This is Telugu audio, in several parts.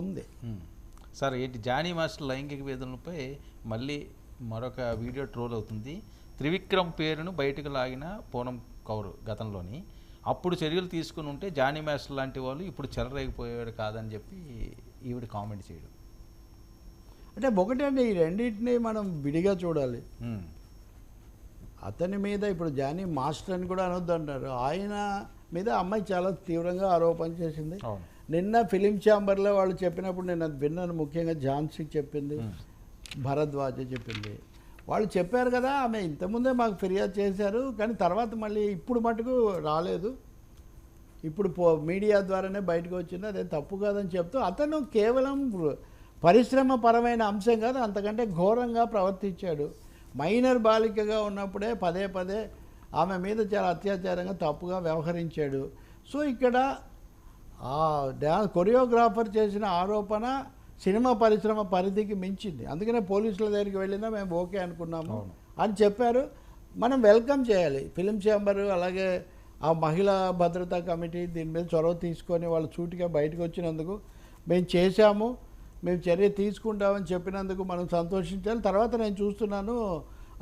ఉంది. సార్ ఏంటి జానీ మాస్టర్ లైంగిక వేదనలపై మళ్ళీ మరొక వీడియో ట్రోల్ అవుతుంది. త్రివిక్రమ్ పేరును బయటకు లాగిన పూనం కౌర్ గతంలోని అప్పుడు చర్యలు తీసుకుని ఉంటే జానీ మాస్టర్ లాంటి వాళ్ళు ఇప్పుడు చెలరేగిపోయాడు కాదని చెప్పి ఈవిడ కామెంట్ చేయడం. అంటే ఒకటండి, ఈ రెండింటిని మనం విడిగా చూడాలి. అతని మీద ఇప్పుడు జానీ మాస్టర్ అని కూడా అనొద్దు అంటారు. ఆయన మీద అమ్మాయి చాలా తీవ్రంగా ఆరోపణ చేసింది. నిన్న ఫిలిం ఛాంబర్లో వాళ్ళు చెప్పినప్పుడు నేను అది విన్నాను. ముఖ్యంగా ఝాన్సీకి చెప్పింది, భరద్వాజ చెప్పింది. వాళ్ళు చెప్పారు కదా, ఆమె ఇంతకుముందే మాకు ఫిర్యాదు చేశారు, కానీ తర్వాత మళ్ళీ ఇప్పుడు మటుకు రాలేదు, ఇప్పుడు మీడియా ద్వారానే బయటకు వచ్చింది, అదే తప్పు కాదని చెప్తూ అతను కేవలం పరిశ్రమ పరమైన అంశం కాదు, అంతకంటే ఘోరంగా ప్రవర్తించాడు. మైనర్ బాలికగా ఉన్నప్పుడే పదే పదే ఆమె మీద చాలా అత్యాచారంగా తప్పుగా వ్యవహరించాడు. సో ఇక్కడ కొరియోగ్రాఫర్ చేసిన ఆరోపణ సినిమా పరిశ్రమ పరిధికి మించింది. అందుకనే పోలీసుల దగ్గరికి వెళ్ళినా మేము ఓకే అనుకున్నాము అని చెప్పారు. మనం వెల్కమ్ చేయాలి. ఫిలిం ఛాంబర్ అలాగే ఆ మహిళా భద్రతా కమిటీ దీని మీద చొరవ తీసుకొని వాళ్ళు సూటిగా బయటకు వచ్చినందుకు మేము చేశాము, మేము చర్య తీసుకుంటామని చెప్పినందుకు మనం సంతోషించాలి. తర్వాత నేను చూస్తున్నాను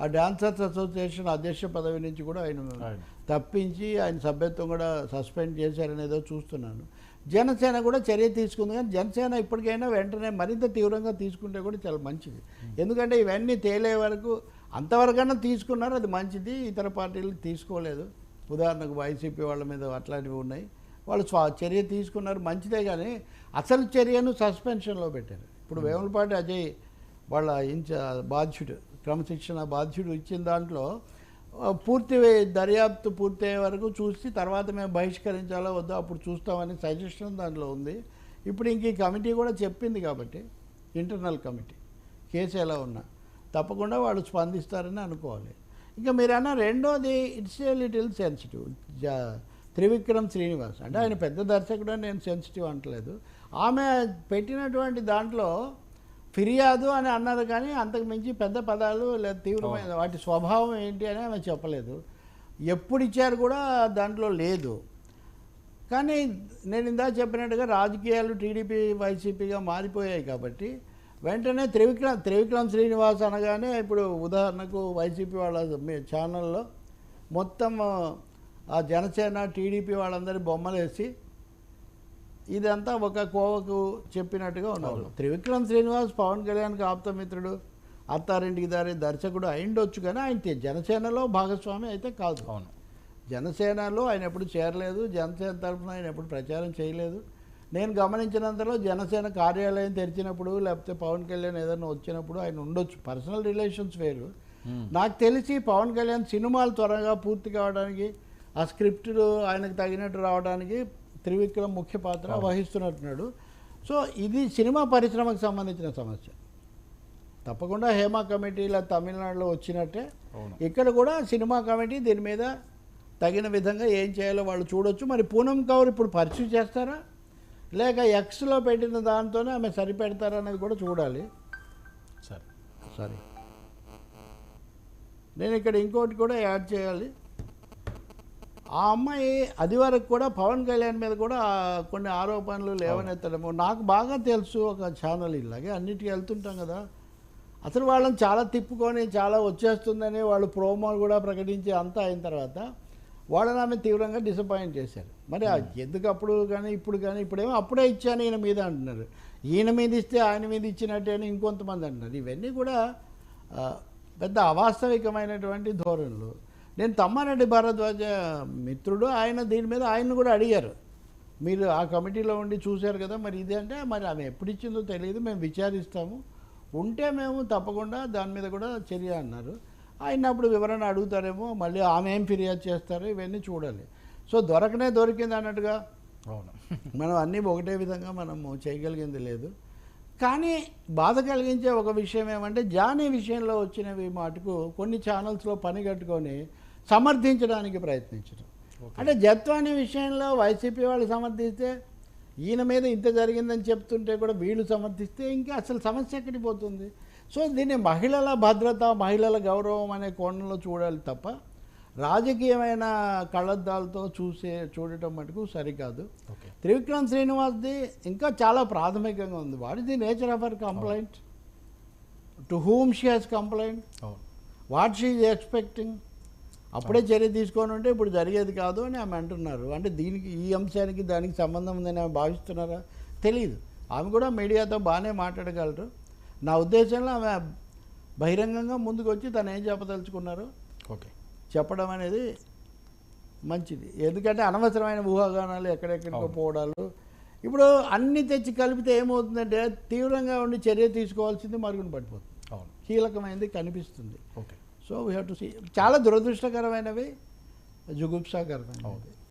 ఆ డాన్సర్స్ అసోసియేషన్ అధ్యక్ష పదవి నుంచి కూడా ఆయన తప్పించి ఆయన సభ్యత్వం కూడా సస్పెండ్ చేశారనేదో చూస్తున్నాను. జనసేన కూడా చర్య తీసుకుంది, కానీ జనసేన ఇప్పటికైనా వెంటనే మరింత తీవ్రంగా తీసుకుంటే కూడా చాలా మంచిది. ఎందుకంటే ఇవన్నీ తేలే వరకు అంతవరకైనా తీసుకున్నారు, అది మంచిది. ఇతర పార్టీలు తీసుకోలేదు. ఉదాహరణకు వైసీపీ వాళ్ళ మీద అట్లాంటివి ఉన్నాయి, వాళ్ళు చర్య తీసుకున్నారు, మంచిదే. కానీ అసలు చర్యను సస్పెన్షన్లో పెట్టారు. ఇప్పుడు వేములపాటి అజయ్ వాళ్ళ బాధ్యుడు, క్రమశిక్షణ బాధ్యుడు ఇచ్చిన దాంట్లో పూర్తి దర్యాప్తు పూర్తయ్యే వరకు చూసి తర్వాత మేము బహిష్కరించాలో వద్దో అప్పుడు చూస్తామని సజెషన్ దాంట్లో ఉంది. ఇప్పుడు ఇంక ఈ కమిటీ కూడా చెప్పింది కాబట్టి, ఇంటర్నల్ కమిటీ కేసు ఎలా ఉన్నా తప్పకుండా వాళ్ళు స్పందిస్తారని అనుకోవాలి. ఇంకా మీరన్నా రెండోది, it's a little sensitive. Trivikram Srinivas అంటే ఆయన పెద్ద దర్శకుడు అని నేను సెన్సిటివ్ అంటలేదు. ఆమె పెట్టినటువంటి దాంట్లో ఫిర్యాదు అని అన్నారు, కానీ అంతకు మించి పెద్ద పదాలు లేదా తీవ్రమైన వాటి స్వభావం ఏంటి అని ఆమె చెప్పలేదు. ఎప్పుడు ఇచ్చారు కూడా దాంట్లో లేదు. కానీ నేను ఇందాక చెప్పినట్టుగా రాజకీయాలు టీడీపీ వైసీపీగా మారిపోయాయి కాబట్టి వెంటనే త్రివిక్రమ్ శ్రీనివాస్ అనగానే ఇప్పుడు ఉదాహరణకు వైసీపీ వాళ్ళ ఛానల్లో మొత్తం ఆ జనసేన టీడీపీ వాళ్ళందరి బొమ్మలు వేసి ఇదంతా ఒక కోవకు చెప్పినట్టుగా ఉన్నారు. త్రివిక్రమ్ శ్రీనివాస్ పవన్ కళ్యాణ్కి ఆప్తమిత్రుడు, అత్తారింటికి దారి దర్శకుడు అయిండొచ్చు, కానీ ఆయన జనసేనలో భాగస్వామి అయితే కాదు. జనసేనలో ఆయన ఎప్పుడు చేరలేదు, జనసేన తరఫున ఆయన ఎప్పుడు ప్రచారం చేయలేదు. నేను గమనించినంతలో జనసేన కార్యాలయం తెరిచినప్పుడు లేకపోతే పవన్ కళ్యాణ్ ఏదైనా వచ్చినప్పుడు ఆయన ఉండొచ్చు, పర్సనల్ రిలేషన్స్ వేరు. నాకు తెలిసి పవన్ కళ్యాణ్ సినిమాలు త్వరగా పూర్తి కావడానికి, ఆ స్క్రిప్టులు ఆయనకు తగినట్టు రావడానికి త్రివిక్రమ్ ముఖ్య పాత్ర వహిస్తున్నట్టున్నాడు. సో ఇది సినిమా పరిశ్రమకు సంబంధించిన సమస్య. తప్పకుండా హేమా కమిటీ ఇలా తమిళనాడులో వచ్చినట్టే ఇక్కడ కూడా సినిమా కమిటీ దీని మీద తగిన విధంగా ఏం చేయాలో వాళ్ళు చూడొచ్చు. మరి పూనం కౌర్ ఇప్పుడు పర్సూ చేస్తారా లేక ఎక్స్లో పెట్టిన దాంతోనే ఆమె సరిపెడతారా అనేది కూడా చూడాలి. సరే, నేను ఇక్కడ ఇంకోటి కూడా యాడ్ చేయాలి. ఆ అమ్మాయి అది వరకు కూడా పవన్ కళ్యాణ్ మీద కూడా కొన్ని ఆరోపణలు లేవనెత్తడము నాకు బాగా తెలుసు. ఒక ఛానల్ ఇలాగే అన్నిటికీ వెళ్తుంటాం కదా, అసలు వాళ్ళని చాలా తిప్పుకొని చాలా వచ్చేస్తుందని వాళ్ళు ప్రోమోలు కూడా ప్రకటించి అంతా అయిన తర్వాత వాళ్ళని ఆమె తీవ్రంగా డిసప్పాయింట్ చేశారు. మరి ఎందుకు అప్పుడు కానీ ఇప్పుడు కానీ, ఇప్పుడేమో అప్పుడే ఇచ్చాను ఈయన మీద అంటున్నారు, ఈయన మీద ఇస్తే ఆయన మీద ఇచ్చినట్టే అని ఇంకొంతమంది అంటున్నారు. ఇవన్నీ కూడా పెద్ద అవాస్తవికమైనటువంటి ధోరణులు. నేను తమ్మారెడ్డి భరద్వాజ మిత్రుడు, ఆయన దీని మీద ఆయన్ని కూడా అడిగారు, మీరు ఆ కమిటీలో ఉండి చూశారు కదా, మరి ఇది అంటే మరి ఆమె ఎప్పుడు ఇచ్చిందో తెలియదు, మేము విచారిస్తాము, ఉంటే మేము తప్పకుండా దాని మీద కూడా చర్య అన్నారు. ఆయన అప్పుడు వివరణ అడుగుతారేమో, మళ్ళీ ఆమె ఏం ఫిర్యాదు చేస్తారో ఇవన్నీ చూడాలి. సో దొరికింది అన్నట్టుగా మనం అన్నీ ఒకటే విధంగా మనము చేయగలిగింది లేదు. కానీ బాధ కలిగించే ఒక విషయం ఏమంటే జానీ విషయంలో వచ్చినవి మాటకు కొన్ని ఛానల్స్లో పని కట్టుకొని సమర్థించడానికి ప్రయత్నించడం. అంటే జత్వాని విషయంలో వైసీపీ వాళ్ళు సమర్థిస్తే, ఈయన మీద ఇంత జరిగిందని చెప్తుంటే కూడా వీళ్ళు సమర్థిస్తే ఇంకా అసలు సమస్య ఎక్కడికి పోతుంది. సో దీన్ని మహిళల భద్రత, మహిళల గౌరవం అనే కోణంలో చూడాలి తప్ప రాజకీయమైన కళ్ళద్దాలతో చూడటం మటుకు సరికాదు. ఓకే. త్రివిక్రమ్ శ్రీనివాస్ది ఇంకా చాలా ప్రాథమికంగా ఉంది. What is the nature of her complaint, to whom she has complaint, what she is expecting. అప్పుడే చర్య తీసుకొని ఉంటే ఇప్పుడు జరిగేది కాదు అని ఆమె అంటున్నారు. అంటే దీనికి ఈ అంశానికి దానికి సంబంధం ఉందని ఆమె భావిస్తున్నారా తెలియదు. ఆమె కూడా మీడియాతో బాగానే మాట్లాడగలరు. నా ఉద్దేశంలో ఆమె బహిరంగంగా ముందుకు వచ్చి తను ఏం చెప్పదలుచుకున్నారు ఓకే చెప్పడం అనేది మంచిది. ఎందుకంటే అనవసరమైన ఊహాగానాలు ఎక్కడెక్కడికో పోవడాలు, ఇప్పుడు అన్ని తెచ్చి కలిపితే ఏమవుతుందంటే తీవ్రంగా ఉండి చర్య తీసుకోవాల్సింది మరుగున పడిపోతుంది. అవును, కీలకమైనది కనిపిస్తుంది. Okay. So we have to see. చాలా దురదృష్టకరమైనవి, జుగుప్సాకరమైనవి.